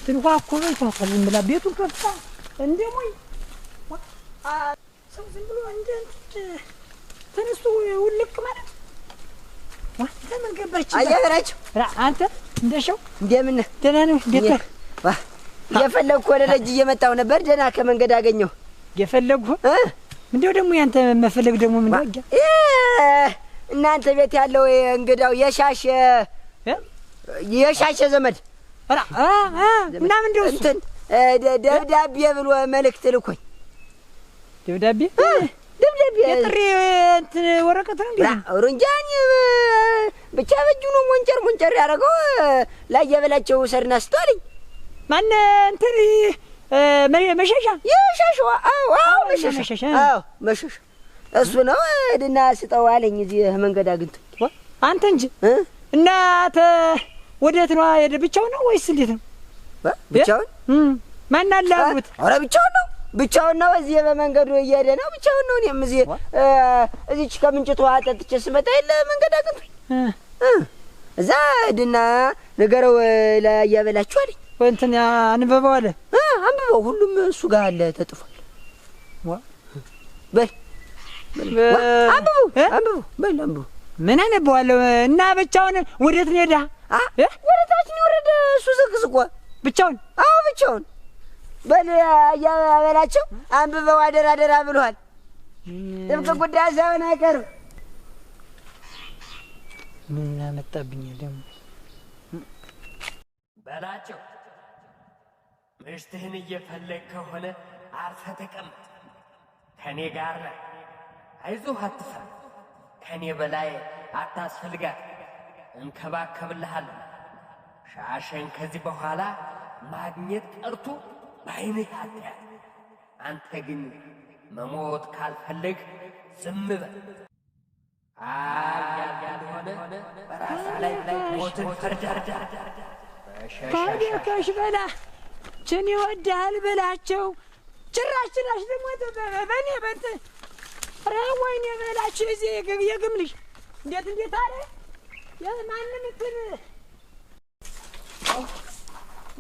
تلقى كوري فاصل من بلابيتو كفا عندي موي سو زنبلو عندي تنسو يولك مالك تمن قبرتش አያራጭ አንተ እንደሻው እንደምን ደህና ነው ቤት የፈለግኩ ወደ ልጅ እየመጣው ነበር ደህና ከመንገድ አገኘው የፈለግኩ ምንድነው ደግሞ ያንተ መፈለግ ደግሞ ምን ዋጋ እናንተ ቤት ያለው እንግዳው የሻሽ ዘመድ እና ምንድነው እንትን ደብዳቤ ብሎ መልእክት ልኮኝ ደብዳቤ የጥሪ እንትን ወረቀት ነው እንዴ ሩንጃን ብቻ በጁ ነው ሞንጨር ያደረገው ላይ የበላቸው ሰርና ስቷልኝ ማን እንትን መሸሻ የሻሽዋ አዎ መሸሻ እሱ ነው እድና ስጠው አለኝ እዚህ መንገድ አግኝቶ አንተ እንጂ እናተ ወዴት ነው ሄደ ብቻው ነው ወይስ እንዴት ነው ብቻውን ማን አለ አሉት ኧረ ብቻውን ነው እዚህ በመንገዱ እየሄደ ነው ብቻውን ነው እኔም እዚህች ከምንጭቱ አጠጥቼ ስመጣ የለ መንገድ አግኝቶ እዛ እድና ነገረው ላይ ያበላችሁ አለኝ እንትን አንበባው አለ አንበባው ሁሉም እሱ ጋር አለ ተጥፏል በል አንብቡ ምን አነበዋለሁ እና ብቻውን ወዴት ነው ሄዳ ወደ ታች ነው ወረደ እሱ ዝቅዝቆ ብቻውን ብቻውን በል ያበላቸው አንብበው አደራ ብሏል ጥብቅ ጉዳይ ሳይሆን አይቀርም ምን አመጣብኝ ደግሞ በላቸው ምሽትህን እየፈለግ ከሆነ አርፈህ ተቀመጥ ከኔ ጋር አይዞህ አትፍራ ከኔ በላይ አታስፈልጋት እንከባከብልሃለሁ ሻሸን ከዚህ በኋላ ማግኘት ቀርቶ ባይንህ አትያት አንተ ግን መሞት ካልፈለግ ዝም በል ያልሆነ በራሳ ላይ ሞትን ፈርዳዳ ታዲያሽ በላ ችን ይወዳል በላቸው ጭራሽ ደግሞ በኔ በንተ ወይኔ በላቸው እዚህ የግምልሽ እንዴት አለ የማንም እንትን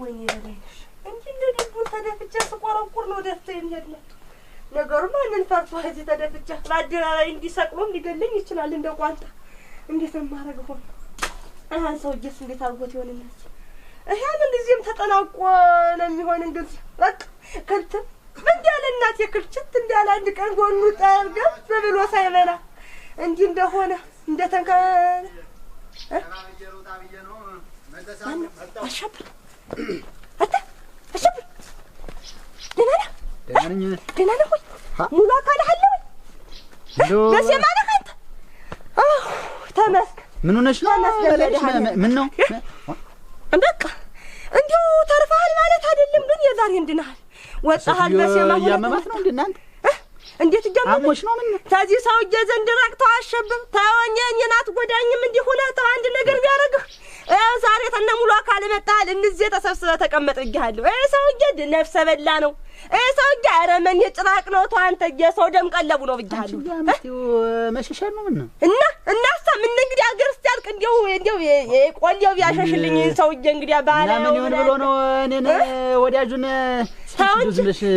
ወይኔ በላይሽ እንጂ እንደዚህ ተደፍቼ ስቆረቁር ነው ደፍተኝ የሚሄድነው ነገሩ ማንን ፈርቶ እዚህ ተደፍቼ በአደባባይ እንዲሰቅሎ ሊገለኝ ይችላል እንደ ቋንጣ እንዴት ነው የማደርገው አሁን ሰውዬስ እንዴት አድርጎት ይሆን እነዚህ ያን ጊዜም ተጠናቆ ለሚሆን እንግዲህ በቃ ከንተ ምን ያለ እናት የክልችት እንዳለ አንድ ቀን ጎኑ ጠርገፍ ብሎ ሳይበላ እንዲህ እንደሆነ እንደተንከ አሸብር ደህና ነህ ወይ ሙሉ አካል አለ ወይ በሰማነ አንተ ተመስገን ምን ሆነሽ ነው ምን ነው በቃ እንዲሁ ተርፈሃል ማለት አይደለም ግን የዛሬ እንድናል ወጣሃል በሰማሁ ያመማት ነው እንደናንተ እንዴት አሞሽ ነው ምን ታዚህ ሰውዬ ዘንድ ራቅተው አሸብም ታወኛኝ ናት ጎዳኝም እንዲሆነ ተው አንድ ነገር ቢያረግህ ዛሬ ተነሙሉ አካል መጣል እንዚህ ተሰብስበ ተቀመጥልሃለሁ ሰውዬ ነፍሰ በላ ነው ሰውዬ አረመን የጭራቅ ነው ተው አንተ የሰው ደም ቀለቡ ነው ብቻለሁ መሸሻ ነው ምን እናሳ ምን እንግዲህ አገርስ ያልቅ እንዲው የቆንጆው ቢያሸሽልኝ ሰውዬ እንግዲህ ባላ ምን ይሆን ብሎ ነው እኔን ወዳጁን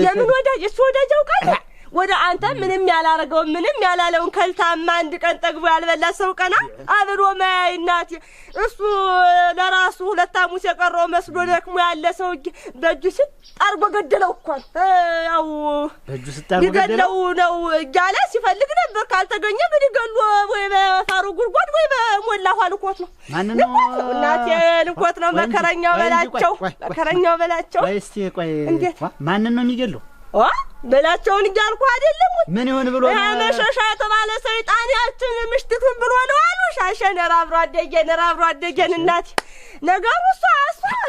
የምን ወዳጅ እሱ ወዳጅ አውቃለሁ ወደ አንተ ምንም ያላረገው ምንም ያላለውን ከልታማ አንድ ቀን ጠግቦ ያልበላ ሰው ቀና አብሮ ማይናት እሱ ለራሱ ሁለት አሙስ የቀረው መስሎ ደክሞ ያለ ሰው በእጁ ሲጣርጎ ገደለው እኮ ያው በእጁ ሲጣርጎ ገደለው ነው ያለ ሲፈልግ ነበር ካልተገኘ ምን ገሎ ወይ በፋሩ ጉርጓድ ወይ በሞላ ኋልኮት ነው ማን ነው እናቴ ልኮት ነው መከረኛው በላቸው እስቲ ቆይ ማን ነው የሚገለው በላቸውን እያልኩ አይደለም ምን ይሆን ብሎ ነው መሸሻ የተባለ ሰይጣን ያችን ምሽትቱን ብሎ ነው አሉ ሻሸን ራብሮ አደገን እናት ነገሩ እሷ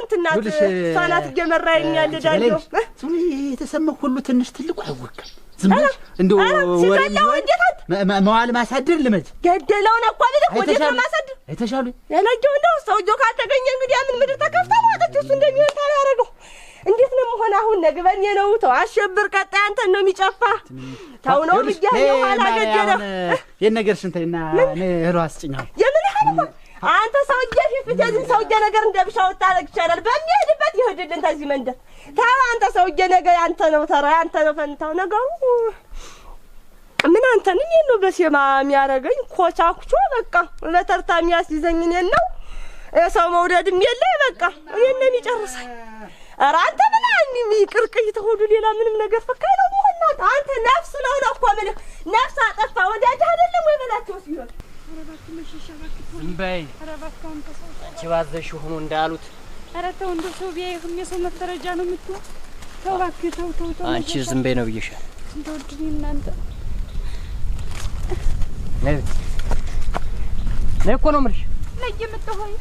እንትናት ሳናት ገመራኛል ዳለው የተሰማ ሁሉ ትንሽ ትልቁ አይወቀም ዝም ብለሽ እንደው መዋል ማሳደር ልመድ ገደለው ነው እኮ ቢልክ ወደ ማሳደር አይተሻሉ ያላየው ነው ሰውጆ ካልተገኘ እንግዲህ ምን ምድር ተከፍታ ማለት እሱ እንደሚሆን ታላረገው እንዴት ነው መሆን አሁን ነግበኝ ነው ተው አሸብር ቀጣይ አንተ ነው የሚጨፋ ታው ነው ብያለሁ አላገጀለ የነገር ሽንተና እህሉ አስጭኛው የምን ያህል አንተ ሰውዬ ፊት የዚህ ሰውዬ ነገር እንደብሻው ታረግ ይችላል በሚሄድበት ይሄድ ውጭልን ተዚህ መንደር ተው አንተ ሰውዬ ነገ ያንተ ነው ተራ ያንተ ነው ፈንታው ነገሩ ምን አንተን እኔ ነው በሴማ የሚያረገኝ ኮቻኩቾ በቃ ለተርታ የሚያስይዘኝ እኔ ነው ሰው መውደድም የለ በቃ እኔ ነው የሚጨርሰኝ ኧረ አንተ ምን አንኒ ቅርቅይ ተሆዱ ሌላ ምንም ነገር ፈካይ ነው ሆና አንተ ነፍስ ነው እኮ ምን ነፍስ አጠፋ ወዳጅ አይደለም ወይ በላቸው ሲሆን እምባይ ችባዘሽ ሆኖ እንዳሉት ኧረ ተው እንደው ሰው ቢያይህም የሰው መፈረጃ ነው የምትሆን ተው እባክህ ተው አንቺ ዝም በይ ነው ብዬሻል እንደው ድኒ እናንተ ነይ እኮ ነው የምልሽ ነይ የምትሆይ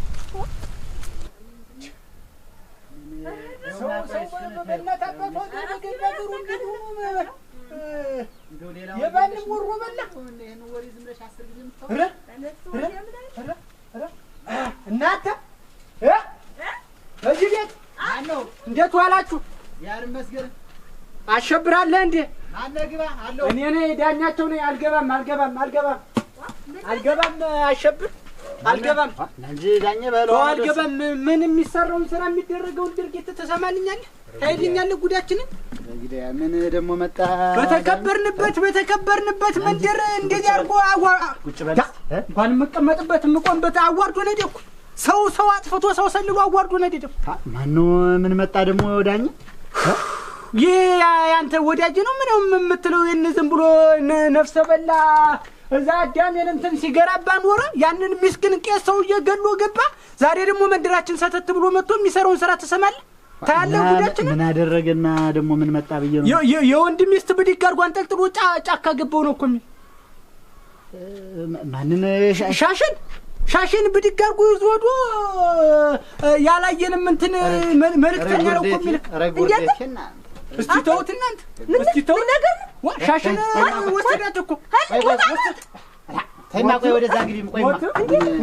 ሰው በመናታበት ወደ ነገሩ እንዲሁ የባንም ወሮ በላ ይሄን ወሬ ዝም ብለሽ 10 ጊዜ ምታው እናንተ እዚህ ቤት አለው እንዴት ዋላችሁ ያር መስገር አሸብራለህ እንዴ ማነግባ አለው እኔ ነኝ ዳኛቸው ነኝ አልገባም አሸብር አልገባም እንጂ ዳኛ በለው አልገባም ምን የሚሰራውን ስራ የሚደረገውን ድርጊት ተሰማልኛለህ ታይልኛለህ ጉዳችንን እንግዲህ ምን ደግሞ መጣ በተከበርንበት መንደር እንደዚህ አርጎ ቁጭ በል እንኳን መቀመጥበት መቆምበት አዋርዶ ነው ደኩ ሰው አጥፍቶ ሰው ሰልሎ አዋርዶ ነው ደኩ ማነው ምን መጣ ደግሞ ዳኛ ያንተ ወዳጅ ነው ምን የምትለው ዝም ብሎ ነፍሰ በላ እዛ አዳሜን እንትን ሲገራባ ኖረ ያንን ምስኪን ቄስ ሰውዬ ገሎ ገባ ዛሬ ደግሞ መንደራችን ሰተት ብሎ መጥቶ የሚሰራውን ስራ ተሰማለ ታያለህ ጉዳችን ምን አደረገና ደግሞ ምን መጣ ብዬ ነው የወንድም ሚስት ብድግ አድርጎ አንጠልጥሎ ጫካ ገባው ነው እኮ ማንን ሻሽን ብድግ አድርጎ ይዞዶ ያላየንም እንትን መልእክተኛ ነው እኮ የሚልክ እንዴት እስቲ ተውት እናንተ እስቲ ተው ነገር ሻሽን ወሰዳት እኮ ታይማ ቆይ ወደዛ እንግዲህ ቆይማ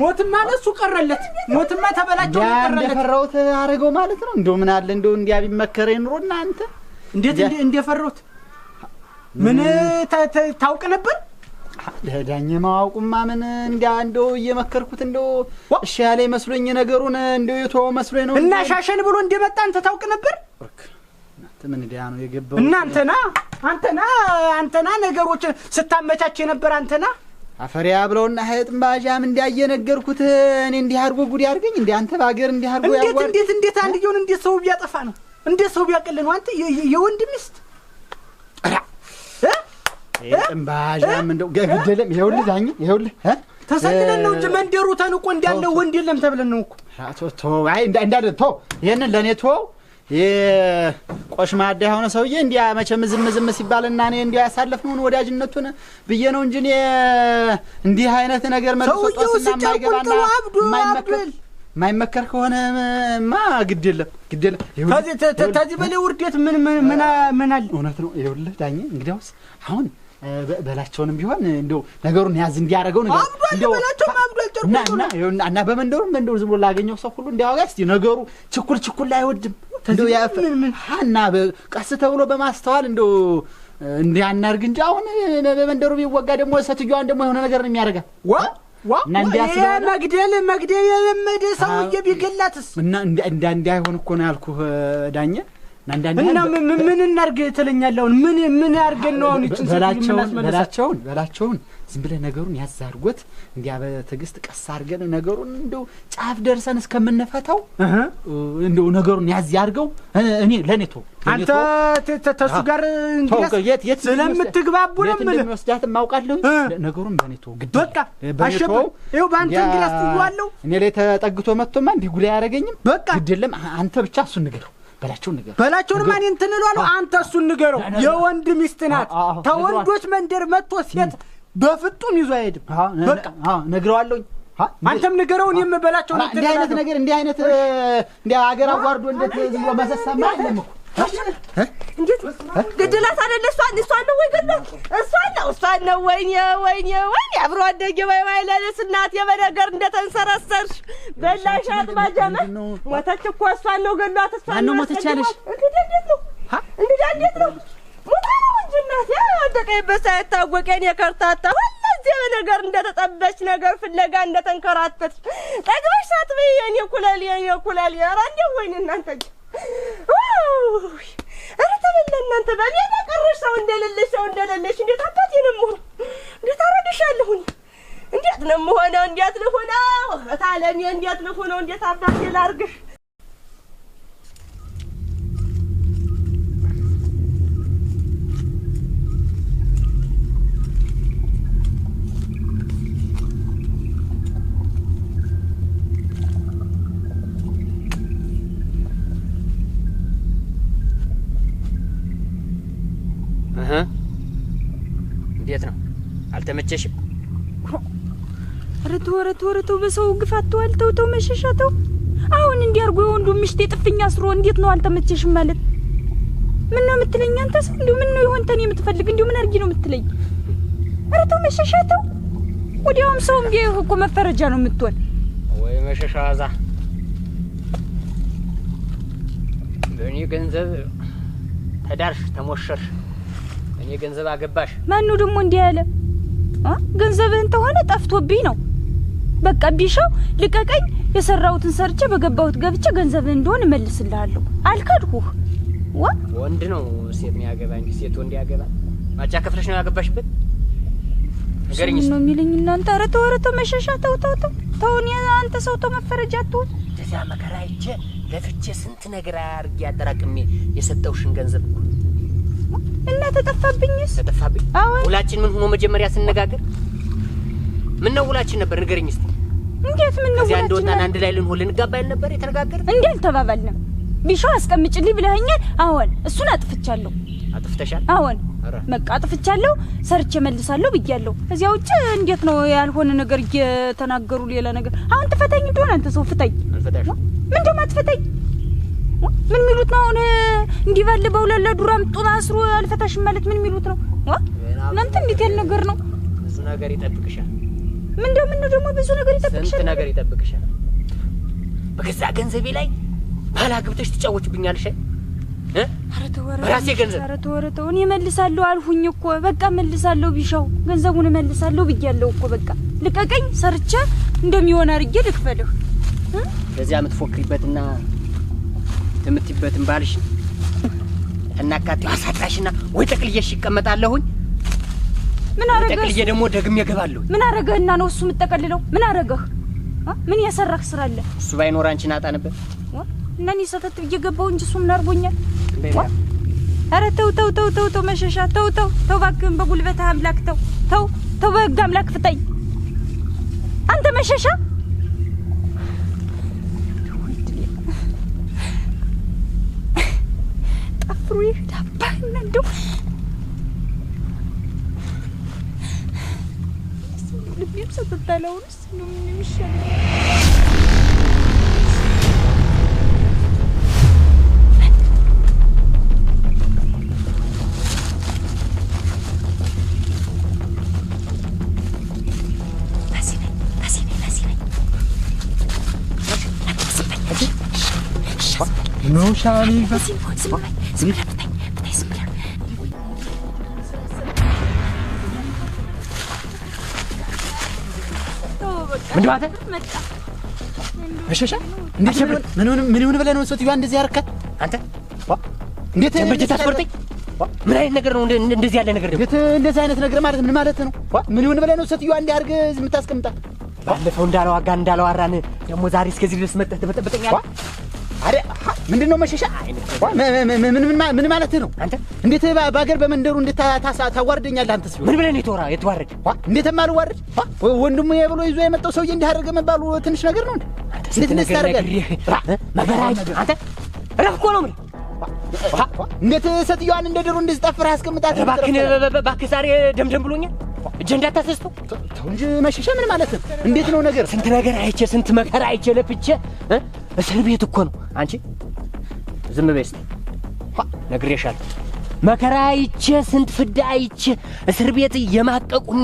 ሞትማ ለሱ ቀረለት ሞትማ ተበላቸው ቀረለት እንደፈራውት አረገው ማለት ነው እንደው ምን አለ እንደው እንዲያ ቢመከረኝ ኑሮና አንተ እንዴት እንደፈራውት ምን ታውቅ ነበር ለዳኛ ማውቁማ ምን እንደው እየመከርኩት እንደው እሺ ያለ መስሎኝ ነገሩን እንደው የተወው መስሎኝ ነው እና ሻሸን ብሎ እንደመጣ አንተ ታውቅ ነበር ምን እንዲያ ነው የገባው አንተና ነገሮች ስታመቻች ነበር አንተና አፈሪያ ብለውና ሀይጥም ባጃም እንዲያየ ነገርኩት እኔ እንዲህ አድርጎ ጉድ ያርገኝ እንዴ አንተ ባገር እንዲህ አድርጎ ያዋር እንዴት አንድየውን እንዴት ሰው ቢያጠፋ ነው እንዴት ሰው ቢያቀል ነው አንተ የወንድም ሚስት ሀይጥም ባጃም እንደው ገግደለም ይኸውልህ ዳኝ ይኸውልህ ተሰክነን ነው እንጂ መንደሩ ተንቆ እንዳለው ወንድ የለም ተብለን ነው እኮ ተው አይ እንዳደ ተው ይሄንን ለኔ ተው የቆሽማዳ ሆነ ሰውዬ እንዲያ መቼም ዝም ሲባልና እኔ እንዲያ ያሳለፍነውን ወዳጅነቱን ብዬ ነው እንጂ እኔ እንዲህ አይነት ነገር መልሶ ማይገባና ማይመከር ከሆነማ ግድ የለም ታዚህ በላይ ውርደት ምን አለ እውነት ነው ይኸውልህ ዳኛ እንግዲያውስ አሁን በላቸውንም ቢሆን እንደው ነገሩን ያዝ እንዲያረገው ነገር እንደው እና በመንደሩ ዝም ብሎ ላገኘው ሰው ሁሉ እንዲያወጋ እስቲ ነገሩ ችኩል ላይ አይወድም እንደው ያፈና በቀስ ተብሎ በማስተዋል እንደው እንዲያናርግ እንጂ አሁን በመንደሩ ቢወጋ ደግሞ ሰትዩዋን ደግሞ የሆነ ነገር ነው የሚያደርጋት እና እንዲያስበው መግደል የለመደ ሰውዬ ቢገላትስ እና እንዳይሆን እኮ ነው ያልኩህ ዳኛ እና ምን እናርግ ትለኛለህ ምን ያርገን ነው አሁን እቺን በላቸውን ዝም ብለህ ነገሩን ያዛርጎት እንዲያ በትግስት ቀስ አርገን ነገሩን እንደው ጫፍ ደርሰን እስከምንፈታው እንደው ነገሩን ያዛርገው እኔ ለኔቶ አንተ ተሱ ጋር እንግዲህ ስለምትግባቡ ነው ምን ወስዳት ማውቃለሁ ነገሩን በኔቶ ግድ በቃ አሸበው ይኸው ባንተ እንግዲህ አስተዋለው እኔ ላይ ተጠግቶ መጥቶማ እንዲህ ጉላ ያረገኝም ግድ የለም አንተ ብቻ እሱን ንገረው በላቸውን ማን እንትን እላለሁ አንተ እሱን ንገረው የወንድ ሚስት ናት ተወንዶች መንደር መጥቶ ሴት በፍጡም ይዞ አይሄድም በቃ ነግረዋለሁ አንተም ንገረው እኔም በላቸው ነው እንዲህ አይነት ነገር እንዲህ አይነት እንዲህ አገር አዋርዶ እንዴት ዝም ብሎ መሰሳማ አይደለም እኮ እንዴት ገደላት አይደለ እሷን ነው ወይ ገደላት እሷን ነው ወይኔ አብሮ አደገ ወይ ለለስ እናት የበነገር እንደተንሰረሰርሽ በላሻት ማጀመ ሞተች እኮ እሷን ነው ገደላት እሷን ነው ሞተች ያለሽ እንዴት ነው ሞታ ነው እንጂ እናት ያደቀይበት ሳይታወቀኝ የከርታታ ሁለዚህ በነገር እንደተጠበች ነገር ፍለጋ እንደተንከራተች ጠግበሽ ሳትበይ የኔ ኩላል ኧረ እንደው ወይኔ እናንተ ኧረ ተበላ እናንተ በሜዳ ቀረሽ ሰው እንደሌለሽ እንዴት አባቴ ነው የምሆነው? እንዴት አረግሻለሁኝ? እንዴት ነው የምሆነው? እንዴት ልሆነው? ታለኔ እንዴት ልሆነው? እንዴት አባቴ ላርግሽ? እንዴት ነው? አልተመቸሽም? ኧረ ተው በሰው ግፋት ተው መሸሻ ተው። አሁን እንዲያርጉ የወንዱ ምሽት የጥፍኛ ስሮ እንዴት ነው አልተመቸሽም ማለት? ምን ነው የምትለኝ አንተ ሰው? እንዴ ምን ነው ይሆን ተኔ የምትፈልግ? እንዴ ምን አርጊ ነው የምትለኝ? ኧረ ተው መሸሻ ተው። ወዲያውም ሰውም ቢያይህ እኮ መፈረጃ ነው የምትሆን። ወይ መሸሻ አዛ በእኔ ገንዘብ ተዳርሽ ተሞሸርሽ፣ እኔ ገንዘብ አገባሽ። ማን ነው ደግሞ እንዲህ ያለ? ገንዘብህን ተሆነ ጠፍቶብኝ ነው። በቃ ቢሻው ልቀቀኝ፣ የሰራሁትን ሰርቼ በገባሁት ገብቼ ገንዘብህን እንደሆነ እመልስልሃለሁ። አልካድኩህ። ወንድ ነው ሴት ነው ያገባ እንጂ ሴት ወንድ ያገባ? ማጫ ከፍለሽ ነው ያገባሽበት? ነገርኝ ነው የሚለኝ እናንተ። ኧረ ተው መሸሻ ተው። እኔ አንተ ሰው ተው መፈረጃ አትሁን። እንደዚያ መከራ አይቼ ለፍቼ ስንት ነገር አድርጌ አጠራቅሜ የሰጠውሽን ገንዘብ እኮ እና ተጠፋብኝስ? ተጠፋብኝ? አዎ። ውላችን ምን ሆኖ መጀመሪያ ስንነጋገር ምን ነው ውላችን ነበር? ንገረኝ እስቲ። እንዴት ምን ነው ውላችን? አንድ ወጣን አንድ ላይ ልንሆን ልንጋባል ነበር የተነጋገር። እንዴ አልተባባልንም? ቢሻው አስቀምጭልኝ ብለኸኛል። አዎን እሱን አጥፍቻለሁ። አጥፍተሻል? አዎን በቃ አጥፍቻለሁ፣ ሰርቼ መልሳለሁ ብያለሁ። እዚያ ውጭ እንዴት ነው ያልሆነ ነገር እየተናገሩ ሌላ ነገር? አሁን ትፈታኝ እንደሆነ አንተ ሰው ፍታኝ። አልፈታሽ። ምን ደማ ትፈታኝ? ምን ሚሉት ነው አሁን? እንዲህ ባለ በውለለ ዱራም ጡና አስሮ አልፈታሽም ማለት ምን ሚሉት ነው? እናንተ እንዴት ያለ ነገር ነው? ብዙ ነገር ይጠብቅሻል። ምን ደግሞ ብዙ ነገር ይጠብቅሻል? ስንት ነገር ይጠብቅሻል። በገዛ ገንዘቤ ላይ ባላግብተሽ ትጫወችብኛለሽ። በራሴ ገንዘብ። ኧረ ተው እኔ እመልሳለሁ አልሁኝ እኮ በቃ እመልሳለሁ። ቢሻው ገንዘቡን እመልሳለሁ ብያለሁ እኮ በቃ ልቀቀኝ፣ ሰርቼ እንደሚሆን አድርጌ ልክፈልህ። ለዚያ የምትፎክሪበትና የምትይበትን ባልሽ እናካቴው አሳጣሽና ወይ ጠቅልዬሽ ይቀመጣለሁኝ። ምን አረገህ? ጠቅልዬ ደግሞ ደግሜ እገባለሁ። ምን አረገህና ነው እሱ የምትጠቀልለው? ምን አረገህ? ምን ያሰራክ ስራ አለ? እሱ ባይኖር አንቺን አጣ ነበር። እና እኔ ሰተት እየገባሁ እንጂ እሱ ምን አድርጎኛል? ኧረ ተው መሸሻ ተው እባክህን፣ በጉልበትህ አምላክ ተው በህግ አምላክ ፍታኝ አንተ መሸሻ። ጠፍሩ ይዳባል እንደው ልቤም ሰተታለውንስ ነው ምን የሚሻለው? ነው ሻሊ ምን ማለት መሸሻ? ምን ሆነ ብለህ ነው ሴትዮዋ እንደዚህ ያረካት? አንተ እንዴት በጀት አስቆርጠኝ? ምን አይነት ነገር ነው እንደዚህ ያለ ነገር? እንዴት እንደዚህ አይነት ነገር ማለት ምን ማለት ነው? ምን ሆነ ብለህ ነው ሴትዮዋ እንዲህ አድርገህ የምታስቀምጣት? ባለፈው እንዳላወራን ደግሞ ዛሬ እስከዚህ ድረስ መጥተህ ትበጠብጠኛለህ? አረ ምንድነው መሸሻ? ምን ማለት ነው? አንተ እንዴት ባገር በመንደሩ እንዴት ታዋርደኛለህ? አንተስ ምን ብለህ ነው የተዋረድ? እንዴት ማልዋረድ? ወንድሙ የብሎ ይዞ የመጣው ሰውዬ እንዲህ አደረገ መባሉ ትንሽ ነገር ነው እንዴ? እንዴት ነስተርጋለህ? መበራይ አንተ ረፍኮ ነው ምን? እንዴት ሴትዮዋን እንደ ድሮ እንደዚህ ጠፍረህ አስቀምጣት? እባክህ ዛሬ ደምደም ብሎኛል። እጄ እንዳታሰስተው ተው እንጂ መሸሻ ምን ማለት ነው? እንዴት ነው ነገር? ስንት ነገር አይቼ ስንት መከራ አይቼ ለፍቼ እስር ቤት እኮ ነው። አንቺ ዝም በይ እስቲ ነግሬሻለሁ። መከራ አይቼ ስንት ፍዳ አይቼ እስር ቤት የማቀቁኝ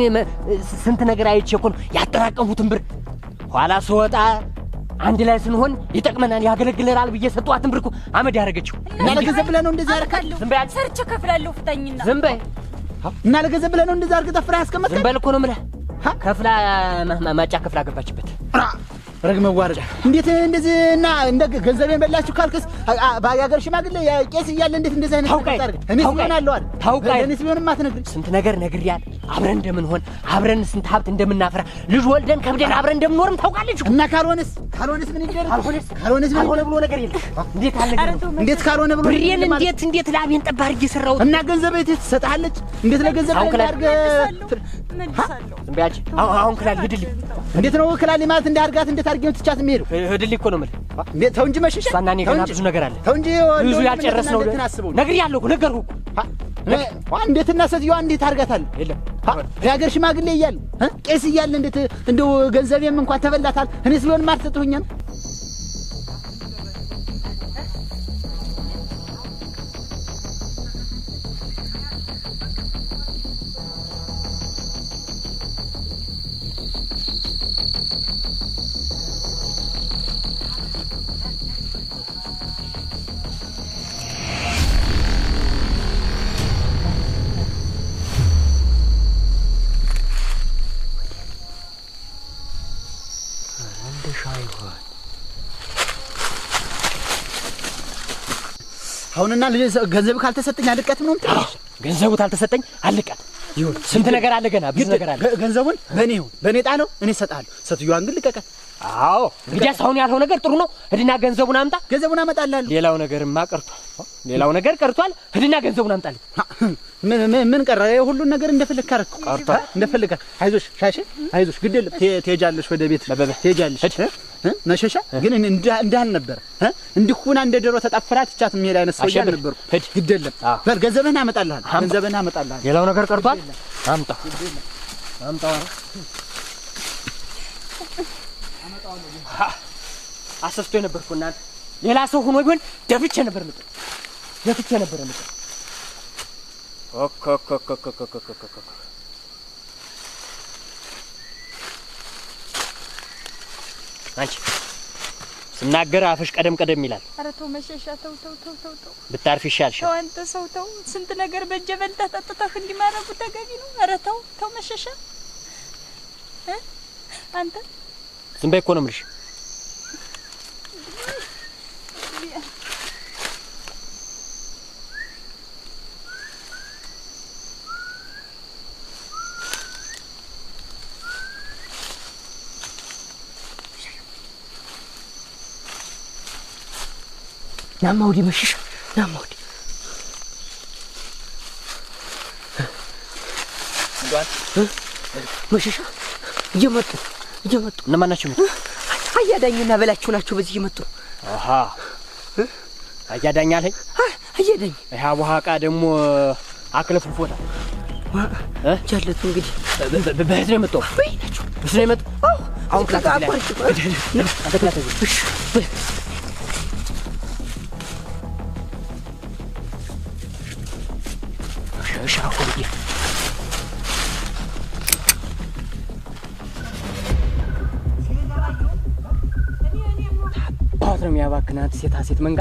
ስንት ነገር አይቼ እኮ ነው ያጠራቀምሁትን ብር ኋላ ስወጣ አንድ ላይ ስንሆን ይጠቅመናል ያገለግለናል ብዬ ሰጧትን ብር እኮ አመድ ያደረገችው። እና ለገንዘብ ብለህ ነው እንደዚህ ያደርካለሁ? ዝም በይ ሰርቼ ከፍላለሁ ፍታኝና። ዝም በይ እና ለገንዘብ ብለህ ነው እንደዚህ አድርገህ ጠፍረህ ያስቀመጥከኝ? ዝም በል እኮ ነው የምልህ። ከፍላ ማጫ ከፍላ ገባችበት። ረግ መዋረድ እንዴት እንደዚህ እና እንደ ገንዘቤን በላችሁ ካልክስ ባያገር ሽማግሌ ቄስ እያለ እንዴት እንደዚህ አይነት ነገር እኔ ስሆናለሁ አይደል ታውቃለህ እኔ ስለሆነ ማትነግር ስንት ነገር ነግሬያለሁ አብረን እንደምንሆን አብረን ስንት ሀብት እንደምናፈራ ልጅ ወልደን ከብደን አብረን እንደምንኖርም ታውቃለች እና ካልሆነስ ምን ይደረግ ካልሆነስ ምን ብሎ ነገር የለም እንዴት ካልሆነ ብሎ ብሬን እንዴት ላቤን ጠብ አድርጌ ሰራሁት እና ገንዘብ ትሰጣለች እንዴት ለገንዘብ አድርገህ መልሳለሁ ዝም በያች አሁን ክላል ሂድልኝ እንዴት ነው ክላል ማለት እንዳርጋት እንዴት አድርጌው ትቻት የሚሄደው ሂድልኝ እኮ ነው የምልህ እንዴት ተው እንጂ መሸሻ እሷና እኔ ገና ብዙ ነገር አለ ተው እንጂ ብዙ ያልጨረስነው ነግሬያለሁ ነገርኩህ እንዴት እና ሴትዮዋ እንዴት አድርጋታል የለም የሀገር ሽማግሌ እያለ ቄስ እያለ እንዴት እንደው ገንዘቤም እንኳን ተበላታል እኔ ስለሆነ ማርተጥሁኛ ነው አሁንና ገንዘብ ካልተሰጠኝ አልቀት ነው ገንዘቡ ካልተሰጠኝ አልቀት ይሁን ስንት ነገር አለ ገና ብዙ ነገር አለ ገንዘቡን በኔ ጣለው እኔ እሰጥሃለሁ ሴትዮዋን ግን ልቀቀት አዎ እንግዲህ አሁን ያልሆነ ነገር ጥሩ ነው ሂድና ገንዘቡን አምጣ ገንዘቡን አመጣላለሁ ሌላው ነገር ቀርቷል ሂድና ገንዘቡን አምጣልኝ ምን ቀረ ሁሉ ነገር እንደፈለክ አረኩ ቀርቷል እንደፈለክ አይዞሽ ሻሽ አይዞሽ ግድ የለም ትሄጃለሽ ወደ ቤት ትሄጃለሽ መሸሻ ግን እንዳል ነበር እንዲሁና እንደ ዶሮ ተጣፈራት ቻት የሚሄድ አይነት ሰው ያለ ነበር ግድ የለም በል ገንዘብህን አመጣልሃለሁ ሌላው ነገር ቀርቷል አምጣ አሰፍቶ ነበርኩና ሌላ ሰው ሆኖ ቢሆን ደፍቼ ነበር ምጥ አንቺ ስናገር አፍሽ ቀደም ይላል ኧረ ተው መሸሻ ተው ብታርፍ ይሻልሽ ተው አንተ ሰው ተው ስንት ነገር በእጀ በልተህ ጠጥተህ እንዲማረጉ ተገቢ ነው ኧረ ተው መሸሻ አንተ ዝም በይ እኮ ነው የምልሽ ናማ ወዲህ መሸሻ ናማ ወዲህ መሸሻ እየመጡ እነማን ናቸው አያዳኝና በላቸው ናቸው በዚህ እየመጡ አሃ አያዳኝ አለኝ አያዳኝ ይሄ አቡሃቃ ደግሞ አክለፍፎታ ጃለቱ እንግዲህ በህት ነው የመጣው በህት ነው የመጣው አሁን ነው የሚያባክናት ሴት መንጋ